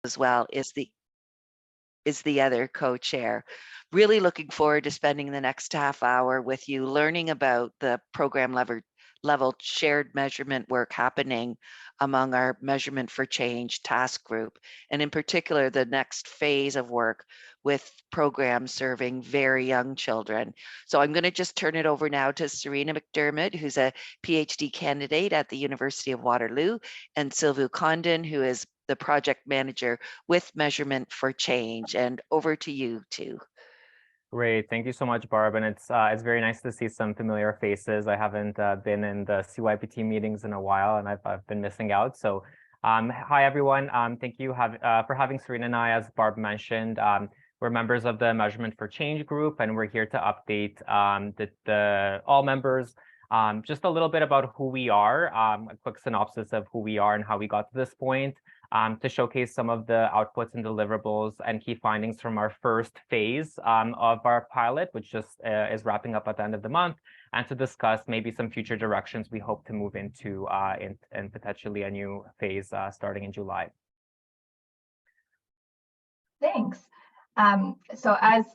as well is the other co-chair. Really looking forward to spending the next half hour with you, learning about the program level shared measurement work happening among our Measurement for Change task group, and in particular, the next phase of work with programs serving very young children. So I'm going to just turn it over now to Serena McDermott, who's a PhD candidate at the University of Waterloo, and Silvu Condon, who is the project manager with Measurement for Change. And over to you two. Great, thank you so much, Barb. And it's very nice to see some familiar faces. I haven't been in the CYPT meetings in a while, and I've been missing out. So, hi everyone. Thank you for having Serena and I, as Barb mentioned. We're members of the Measurement for Change group, and we're here to update the all members. Just a little bit about who we are, a quick synopsis of who we are and how we got to this point. To showcase some of the outputs and deliverables and key findings from our first phase of our pilot, which just is wrapping up at the end of the month, and to discuss maybe some future directions we hope to move into and potentially a new phase starting in July. Thanks. So as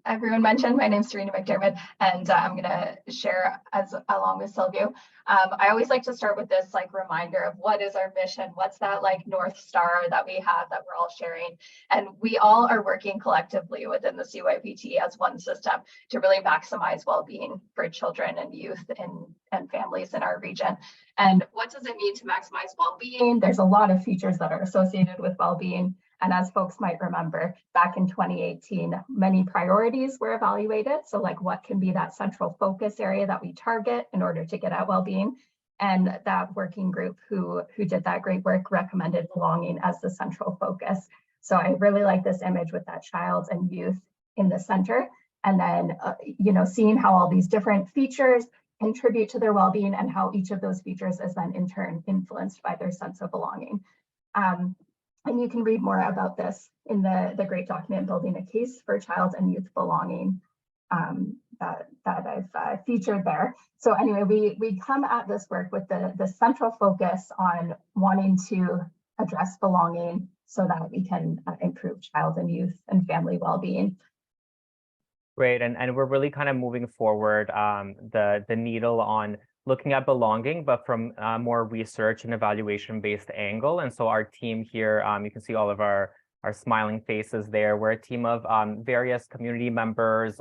everyone mentioned, my name is Serena McDermott, and I'm going to share along with Silvu. I always like to start with this reminder of what is our mission, what's that North Star that we have that we're all sharing, and we all are working collectively within the CYPT as one system to really maximize well-being for children and youth and families in our region. And what does it mean to maximize well-being? There's a lot of features that are associated with well-being. And as folks might remember, back in 2018, many priorities were evaluated. So what can be that central focus area that we target in order to get at well-being? And that working group who did that great work recommended belonging as the central focus. So I really like this image with that child and youth in the center. And then, seeing how all these different features contribute to their well-being and how each of those features is then in turn influenced by their sense of belonging. And you can read more about this in the great document, Building a Case for Child and Youth Belonging, that I've featured there. So anyway, we come at this work with the central focus on wanting to address belonging so that we can improve child and youth and family well-being. Great, and we're really kind of moving forward the needle on looking at belonging, but from a more research and evaluation-based angle. And so our team here, you can see all of our smiling faces there. We're a team of various community members,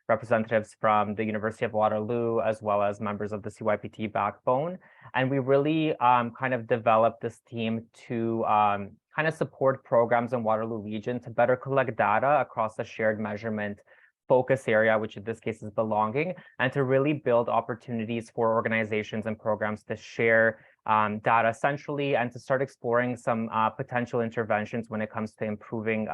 representatives from the University of Waterloo, as well as members of the CYPT backbone. And we really kind of developed this team to kind of support programs in Waterloo region to better collect data across the shared measurement focus area, which in this case is belonging, and to really build opportunities for organizations and programs to share data centrally and to start exploring some potential interventions when it comes to improving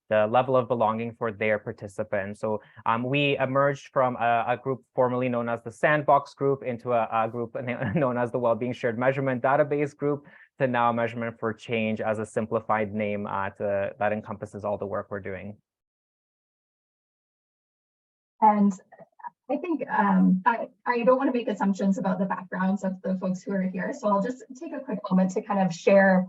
the level of belonging for their participants. So we emerged from a group formerly known as the Sandbox Group into a group known as the Wellbeing Shared Measurement Database Group, to now Measurement for Change as a simplified name that encompasses all the work we're doing. And I think I don't want to make assumptions about the backgrounds of the folks who are here. So I'll just take a quick moment to kind of share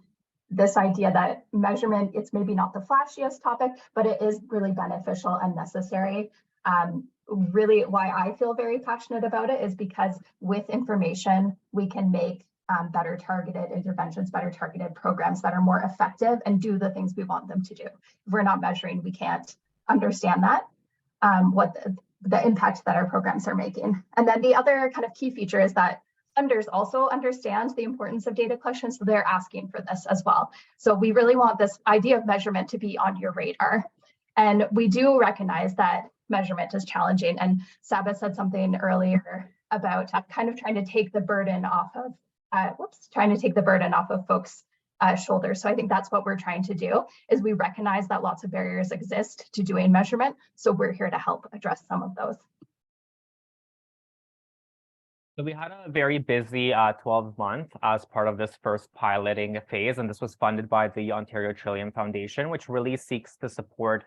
this idea that measurement, it's maybe not the flashiest topic, but it is really beneficial and necessary. Really why I feel very passionate about it is because with information, we can make better targeted interventions, better targeted programs that are more effective and do the things we want them to do. If we're not measuring, we can't understand that. What the impact that our programs are making. And then the other kind of key feature is that funders also understand the importance of data collection, so they're asking for this as well. So we really want this idea of measurement to be on your radar. And we do recognize that measurement is challenging. And Saba said something earlier about kind of trying to take the burden off of folks' shoulders. So I think that's what we're trying to do, is we recognize that lots of barriers exist to doing measurement. So we're here to help address some of those. So we had a very busy 12 months as part of this first piloting phase, and this was funded by the Ontario Trillium Foundation, which really seeks to support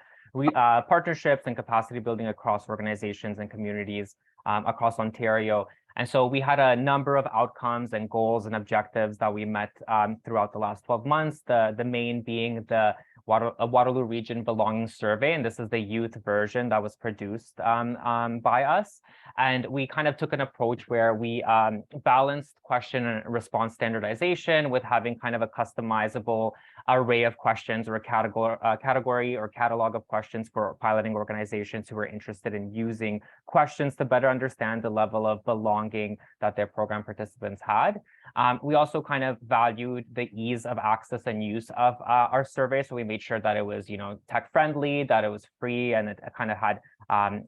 partnerships and capacity building across organizations and communities across Ontario. And so we had a number of outcomes and goals and objectives that we met throughout the last 12 months, the main being the Waterloo Region Belonging Survey, and this is the youth version that was produced by us. And we kind of took an approach where we balanced question and response standardization with having kind of a customizable array of questions or a category or catalog of questions for piloting organizations who are interested in using questions to better understand the level of belonging that their program participants had. We also kind of valued the ease of access and use of our survey. So we made sure that it was, tech friendly, that it was free, and it kind of had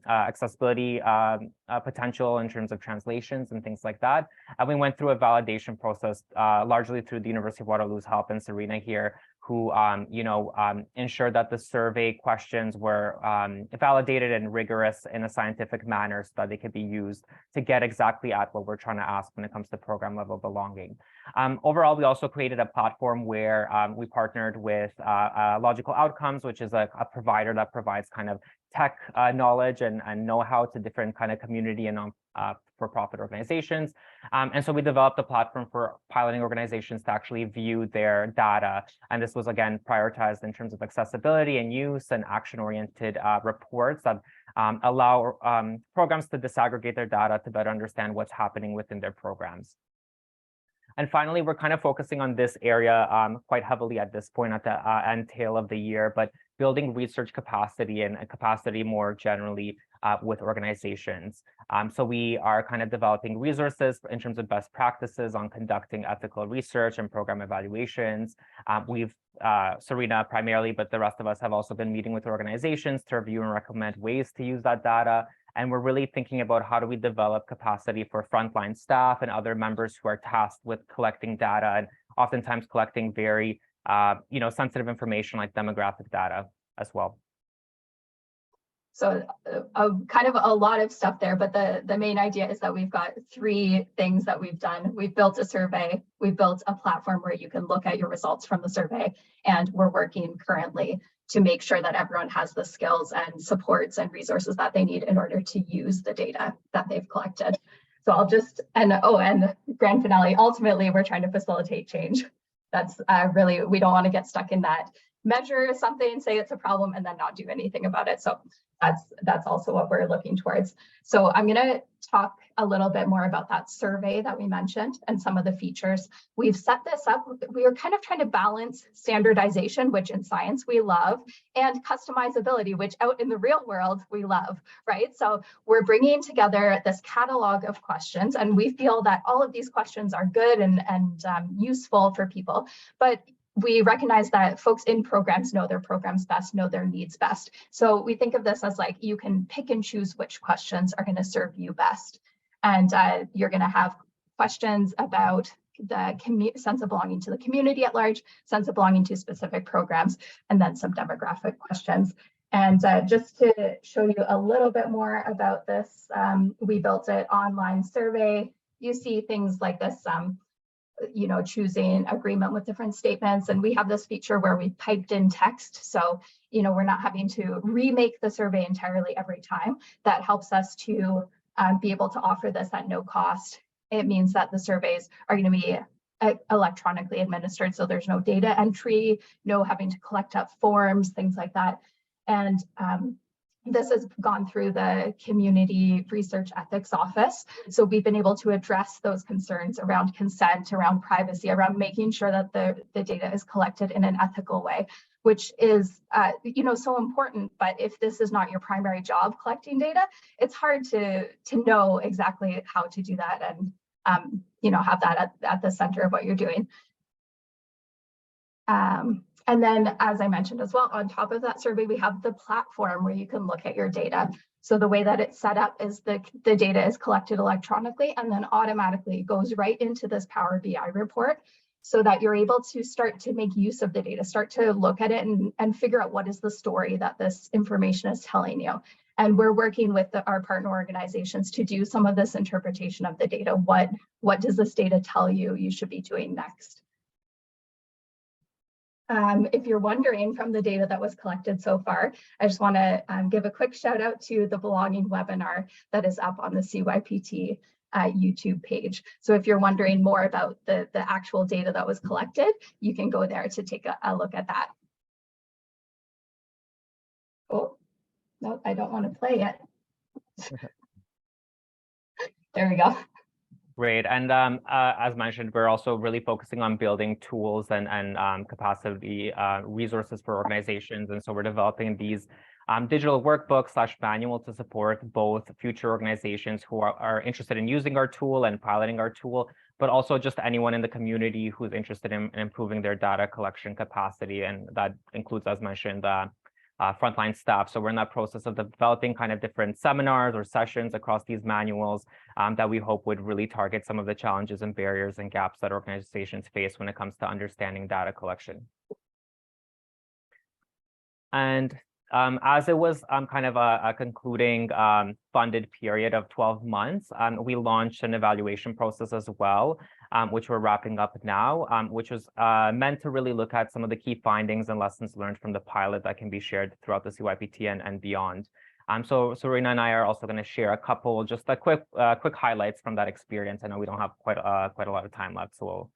accessibility potential in terms of translations and things like that. And we went through a validation process, largely through the University of Waterloo's help, and Serena here, who ensured that the survey questions were validated and rigorous in a scientific manner so that they could be used to get exactly at what we're trying to ask when it comes to program level belonging. Overall, we also created a platform where we partnered with Logical Outcomes, which is a provider that provides kind of tech knowledge and know-how to different kind of community and for-profit organizations. And so we developed a platform for piloting organizations to actually view their data. And this was, again, prioritized in terms of accessibility and use and action-oriented reports that allow programs to disaggregate their data to better understand what's happening within their programs. And finally, we're kind of focusing on this area quite heavily at this point at the end tail of the year, but building research capacity and capacity more generally with organizations. So we are kind of developing resources in terms of best practices on conducting ethical research and program evaluations. Serena primarily, but the rest of us have also been meeting with organizations to review and recommend ways to use that data. And we're really thinking about how do we develop capacity for frontline staff and other members who are tasked with collecting data and oftentimes collecting very sensitive information like demographic data as well. So kind of a lot of stuff there, but the main idea is that we've got 3 things that we've done. We've built a survey, we've built a platform where you can look at your results from the survey, and we're working currently to make sure that everyone has the skills and supports and resources that they need in order to use the data that they've collected. So I'll just, and grand finale, ultimately, we're trying to facilitate change. That's really, we don't want to get stuck in that measure something, say it's a problem, and then not do anything about it. So that's also what we're looking towards. So I'm going to talk a little bit more about that survey that we mentioned and some of the features. We've set this up. We are kind of trying to balance standardization, which in science we love, and customizability, which out in the real world we love, right? So we're bringing together this catalog of questions, and we feel that all of these questions are good and useful for people, but we recognize that folks in programs know their programs best, know their needs best. So we think of this as like you can pick and choose which questions are going to serve you best. And you're going to have questions about the sense of belonging to the community at large, sense of belonging to specific programs, and then some demographic questions. And just to show you a little bit more about this, we built an online survey. You see things like this, choosing agreement with different statements. And we have this feature where we piped in text. So, we're not having to remake the survey entirely every time. That helps us to be able to offer this at no cost. It means that the surveys are going to be electronically administered. So there's no data entry, no having to collect up forms, things like that. And this has gone through the Community Research Ethics Office. So we've been able to address those concerns around consent, around privacy, around making sure that the data is collected in an ethical way, which is, so important. But if this is not your primary job, collecting data, it's hard to know exactly how to do that and, have that at the center of what you're doing. And then, as I mentioned as well, on top of that survey, we have the platform where you can look at your data. So the way that it's set up is the data is collected electronically and then automatically goes right into this Power BI report so that you're able to start to make use of the data, start to look at it and figure out what is the story that this information is telling you. And we're working with our partner organizations to do some of this interpretation of the data. What does this data tell you you should be doing next? If you're wondering from the data that was collected so far, I just want to give a quick shout out to the belonging webinar that is up on the CYPT YouTube page. So if you're wondering more about the actual data that was collected, you can go there to take a look at that. Oh, no, I don't want to play it. There we go. Great. And as mentioned, we're also really focusing on building tools and capacity resources for organizations. And so we're developing these digital workbooks / manual to support both future organizations who are interested in using our tool and piloting our tool, but also just anyone in the community who's interested in improving their data collection capacity. And that includes, as mentioned, frontline staff. So we're in that process of developing kind of different seminars or sessions across these manuals that we hope would really target some of the challenges and barriers and gaps that organizations face when it comes to understanding data collection. And as it was kind of a concluding funded period of 12 months, we launched an evaluation process as well, which we're wrapping up now, which was meant to really look at some of the key findings and lessons learned from the pilot that can be shared throughout the CYPT and beyond. So Serena and I are also going to share a couple, just a quick highlights from that experience. I know we don't have quite a lot of time left, so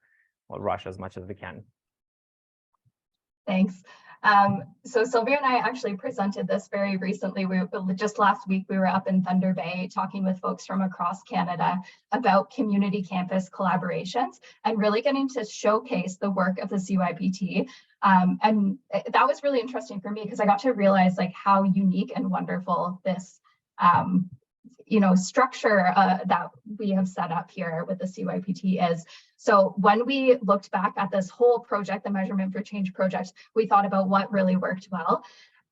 we'll rush as much as we can. Thanks. So Sylvia and I actually presented this very recently. Just last week, we were up in Thunder Bay talking with folks from across Canada about community campus collaborations and really getting to showcase the work of the CYPT. And that was really interesting for me because I got to realize like how unique and wonderful this structure that we have set up here with the CYPT is. So when we looked back at this whole project, the Measurement for Change project, we thought about what really worked well.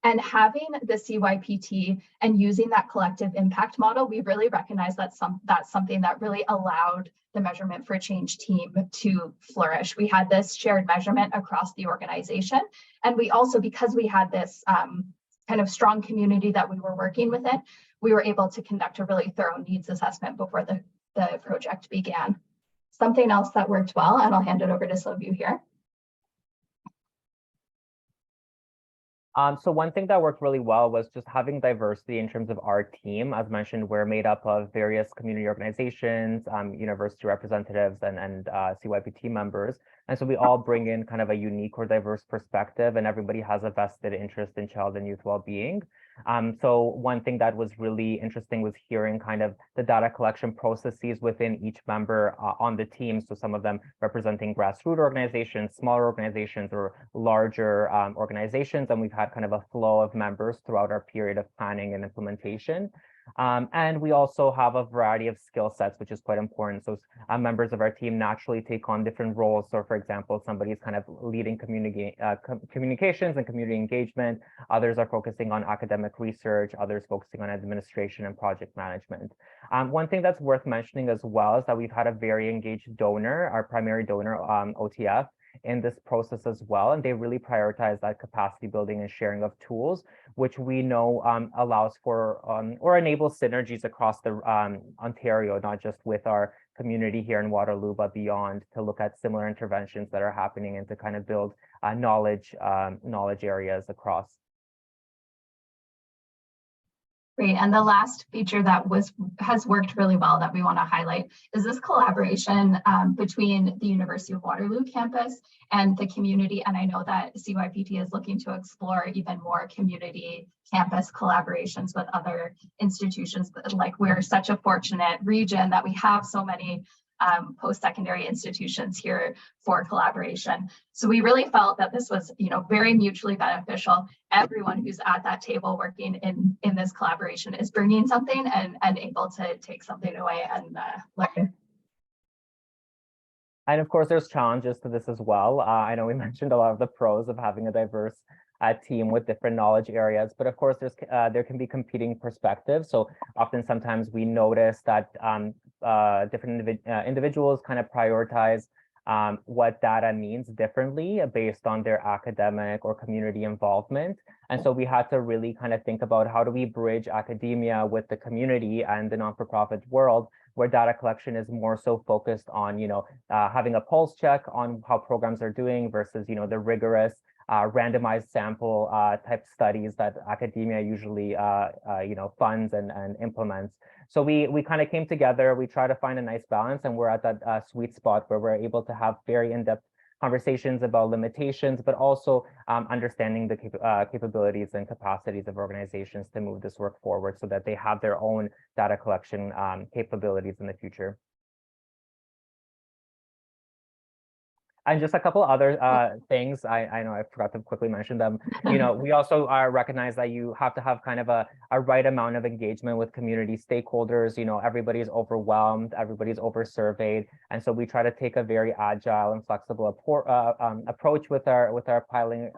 And having the CYPT and using that collective impact model, we really recognized that that's something that really allowed the Measurement for Change team to flourish. We had this shared measurement across the organization. And we also, because we had this kind of strong community that we were working with it, we were able to conduct a really thorough needs assessment before the project began. Something else that worked well, and I'll hand it over to Sylvia here. So one thing that worked really well was just having diversity in terms of our team. As mentioned, we're made up of various community organizations, university representatives, and CYPT members. And so we all bring in kind of a unique or diverse perspective, and everybody has a vested interest in child and youth well-being. So one thing that was really interesting was hearing kind of the data collection processes within each member on the team. So some of them representing grassroots organizations, smaller organizations, or larger organizations. And we've had kind of a flow of members throughout our period of planning and implementation. And we also have a variety of skill sets, which is quite important. So members of our team naturally take on different roles. So for example, somebody's kind of leading communications and community engagement. Others are focusing on academic research, others focusing on administration and project management. One thing that's worth mentioning as well is that we've had a very engaged donor, our primary donor, OTF, in this process as well. And they really prioritize that capacity building and sharing of tools, which we know allows for or enables synergies across the Ontario, not just with our community here in Waterloo, but beyond, to look at similar interventions that are happening and to kind of build knowledge areas across. Great. And the last feature that has worked really well that we want to highlight is this collaboration between the University of Waterloo campus and the community. And I know that CYPT is looking to explore even more community campus collaborations with other institutions. Like, we're such a fortunate region that we have so many post-secondary institutions here for collaboration. So we really felt that this was, very mutually beneficial. Everyone who's at that table working in this collaboration is bringing something and able to take something away and learn. And of course, there's challenges to this as well. I know we mentioned a lot of the pros of having a diverse team with different knowledge areas, but of course, there can be competing perspectives. So often, sometimes we notice that different individuals kind of prioritize what data means differently based on their academic or community involvement. And so we had to really kind of think about, how do we bridge academia with the community and the non-for-profit world, where data collection is more so focused on, having a pulse check on how programs are doing versus, the rigorous randomized sample type studies that academia usually funds and implements. So we kind of came together, we try to find a nice balance, and we're at that sweet spot where we're able to have very in-depth conversations about limitations, but also understanding the capabilities and capacities of organizations to move this work forward so that they have their own data collection capabilities in the future. And just a couple other things, I know I forgot to quickly mention them. We also recognize that you have to have kind of a right amount of engagement with community stakeholders. Everybody's overwhelmed, everybody's over-surveyed. And so we try to take a very agile and flexible approach with our piloting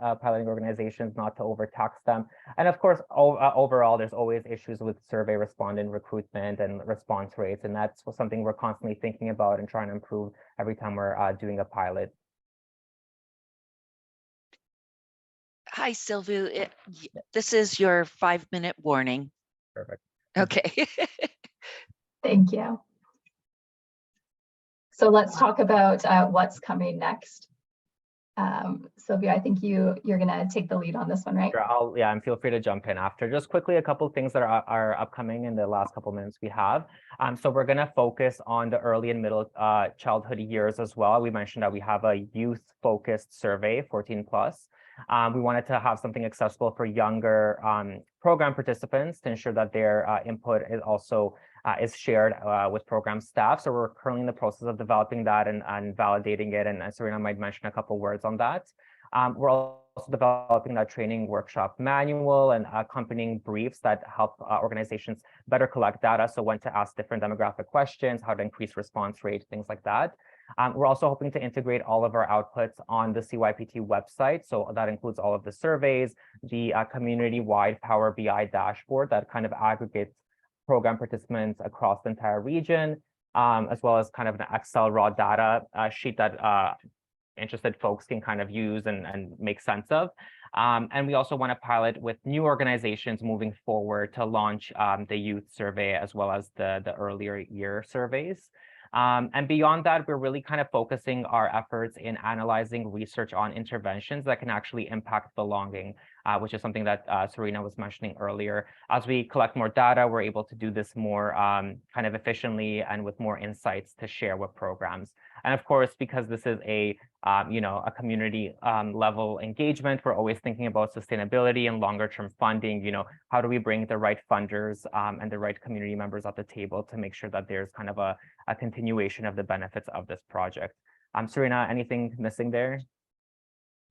organizations, not to overtax them. And of course, overall, there's always issues with survey respondent recruitment and response rates. And that's something we're constantly thinking about and trying to improve every time we're doing a pilot. Hi, Sylvie. This is your 5-minute warning. Perfect. Okay. Thank you. So let's talk about what's coming next. Sylvia, I think you're going to take the lead on this one, right? Sure, and feel free to jump in after. Just quickly, a couple of things that are upcoming in the last couple of minutes we have. So we're going to focus on the early and middle childhood years as well. We mentioned that we have a youth-focused survey, 14 plus. We wanted to have something accessible for younger program participants to ensure that their input is also shared with program staff. So we're currently in the process of developing that and validating it. And Serena might mention a couple words on that. We're also developing that training workshop manual and accompanying briefs that help organizations better collect data. So when to ask different demographic questions, how to increase response rate, things like that. We're also hoping to integrate all of our outputs on the CYPT website. So that includes all of the surveys, the community-wide Power BI dashboard that kind of aggregates program participants across the entire region, as well as kind of an Excel raw data sheet that interested folks can kind of use and make sense of. And we also want to pilot with new organizations moving forward to launch the youth survey as well as the earlier year surveys. And beyond that, we're really kind of focusing our efforts in analyzing research on interventions that can actually impact belonging, which is something that Serena was mentioning earlier. As we collect more data, we're able to do this more kind of efficiently and with more insights to share with programs. And of course, because this is a community level engagement, we're always thinking about sustainability and longer term funding. How do we bring the right funders and the right community members at the table to make sure that there's kind of a continuation of the benefits of this project. Serena, anything missing there?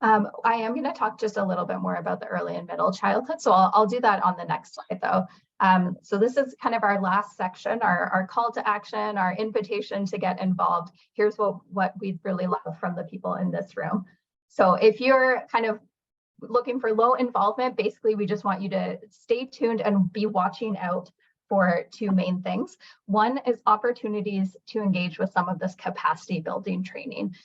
I am going to talk just a little bit more about the early and middle childhood. So I'll do that on the next slide, though. So this is kind of our last section, our call to action, our invitation to get involved. Here's what we'd really love from the people in this room. So if you're kind of looking for low involvement, basically, we just want you to stay tuned and be watching out for two main things. One is opportunities to engage with some of this capacity building training.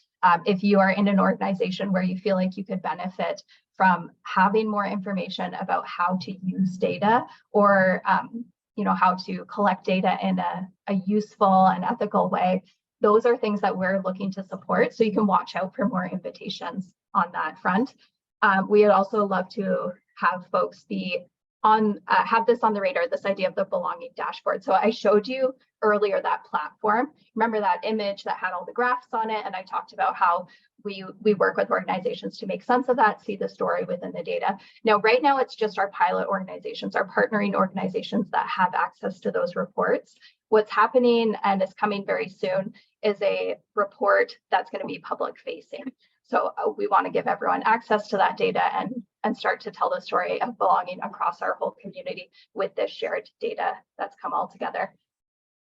If you are in an organization where you feel like you could benefit from having more information about how to use data or how to collect data in a useful and ethical way, those are things that we're looking to support. So you can watch out for more invitations on that front. We would also love to have folks be have this on the radar, this idea of the belonging dashboard. So I showed you earlier that platform. Remember that image that had all the graphs on it? And I talked about how we work with organizations to make sense of that, see the story within the data. Now, right now, it's just our pilot organizations, our partnering organizations that have access to those reports. What's happening and is coming very soon is a report that's going to be public facing. So we want to give everyone access to that data and start to tell the story of belonging across our whole community with this shared data that's come all together.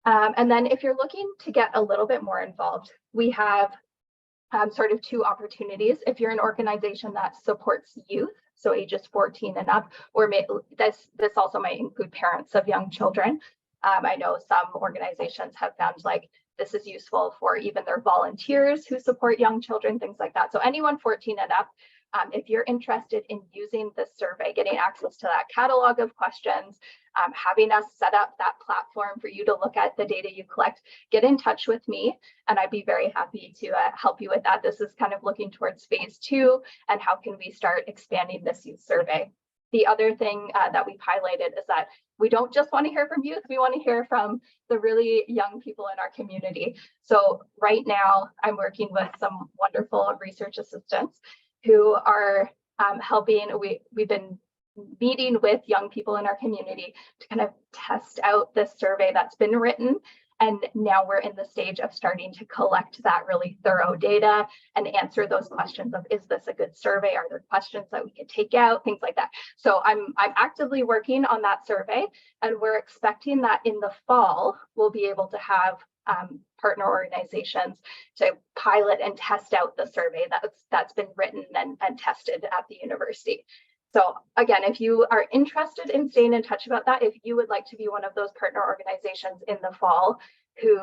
And then if you're looking to get a little bit more involved, we have sort of two opportunities. If you're an organization that supports youth, so ages 14 and up, or this also might include parents of young children. I know some organizations have found like this is useful for even their volunteers who support young children, things like that. So anyone 14 and up, If you're interested in using this survey, getting access to that catalog of questions, having us set up that platform for you to look at the data you collect, get in touch with me, and I'd be very happy to help you with that. This is kind of looking towards phase 2, and how can we start expanding this youth survey. The other thing that we've highlighted is that we don't just want to hear from youth, we want to hear from the really young people in our community. So right now, I'm working with some wonderful research assistants who are helping. We've been meeting with young people in our community to kind of test out this survey that's been written. And now we're in the stage of starting to collect that really thorough data and answer those questions of, is this a good survey? Are there questions that we could take out? Things like that. So I'm actively working on that survey, and we're expecting that in the fall, we'll be able to have partner organizations to pilot and test out the survey that's been written and tested at the university. So again, if you are interested in staying in touch about that, if you would like to be one of those partner organizations in the fall who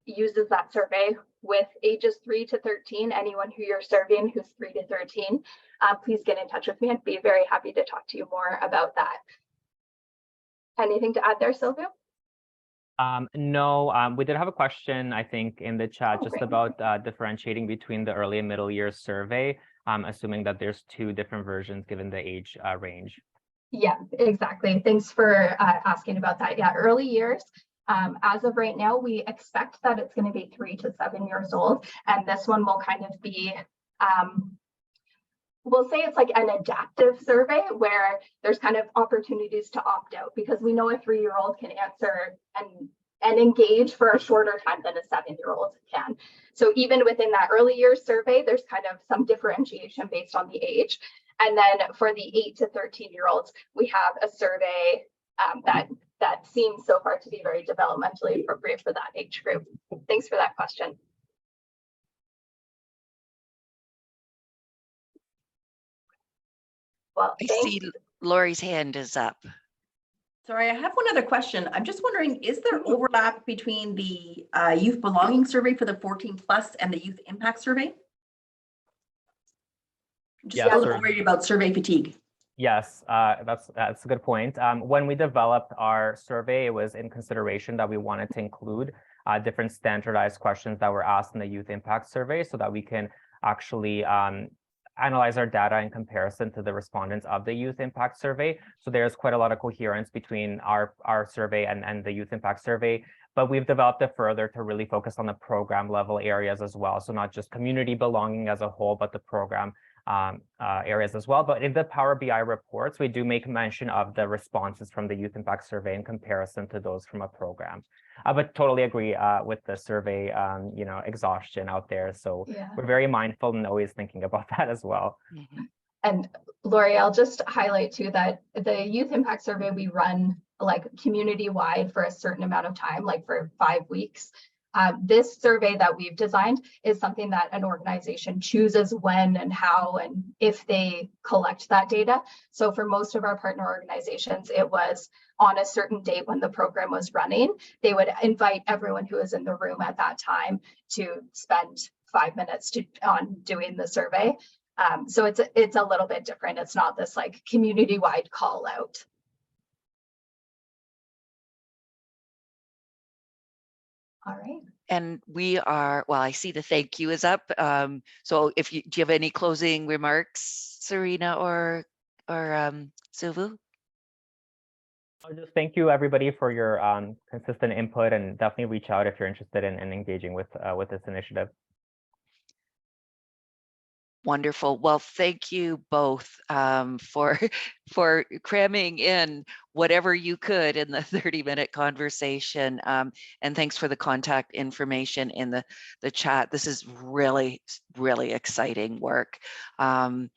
uses that survey with ages 3 to 13, anyone who you're serving who's 3 to 13, please get in touch with me. I'd be very happy to talk to you more about that. Anything to add there, Silvio? No, we did have a question, I think, in the chat just about differentiating between the early and middle years survey. Assuming that there's 2 different versions given the age range. Yeah, exactly. Thanks for asking about that. Yeah, early years. As of right now, we expect that it's going to be 3 to 7 years old. And this one will kind of be, we'll say it's like an adaptive survey where there's kind of opportunities to opt out, because we know a 3-year-old can answer and engage for a shorter time than a 7-year-old can. So even within that early years survey, there's kind of some differentiation based on the age. And then for the 8 to 13-year-olds, we have a survey that seems so far to be very developmentally appropriate for that age group. Thanks for that question. Well, I see Lori's hand is up. Sorry, I have one other question. I'm just wondering, is there overlap between the youth belonging survey for the 14 plus and the youth impact survey? I'm just a little worried about survey fatigue. Yes, that's a good point. When we developed our survey, it was in consideration that we wanted to include different standardized questions that were asked in the youth impact survey so that we can actually analyze our data in comparison to the respondents of the youth impact survey. So there's quite a lot of coherence between our survey and the youth impact survey, but we've developed it further to really focus on the program level areas as well. So not just community belonging as a whole, but the program areas as well. But in the Power BI reports, we do make mention of the responses from the youth impact survey in comparison to those from a program. But totally agree with the survey, exhaustion out there. So yeah, we're very mindful and always thinking about that as well. Mm-hmm. And Lori, I'll just highlight too that the youth impact survey we run like community wide for a certain amount of time, like for 5 weeks. This survey that we've designed is something that an organization chooses when and how and if they collect that data. So for most of our partner organizations, it was on a certain date when the program was running. They would invite everyone who was in the room at that time to spend 5 minutes on doing the survey. So it's a little bit different. It's not this like community-wide call out. All right. And we are, well, I see the thank you is up. So do you have any closing remarks, Serena or Silvu? I'll just thank you everybody for your consistent input, and definitely reach out if you're interested in engaging with this initiative. Wonderful. Well, thank you both for cramming in whatever you could in the 30-minute conversation. And thanks for the contact information in the chat. This is really, really exciting work. And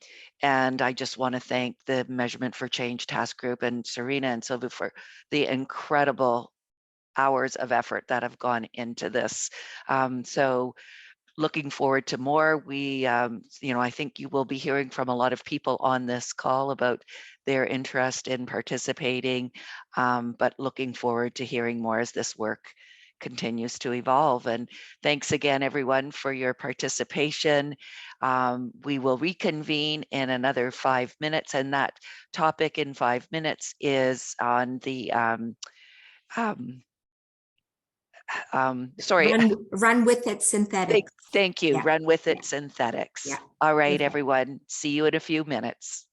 I just want to thank the Measurement for Change Task Group and Serena and Silva for the incredible hours of effort that have gone into this. So looking forward to more. We, I think you will be hearing from a lot of people on this call about their interest in participating, but looking forward to hearing more as this work continues to evolve. And thanks again, everyone, for your participation. We will reconvene in another 5 minutes, and that topic in 5 minutes is on the sorry. Run with it synthetics. Thank you. Yeah. Run with it Yeah. synthetics. Yeah. All right, Perfect. everyone. See you in a few minutes.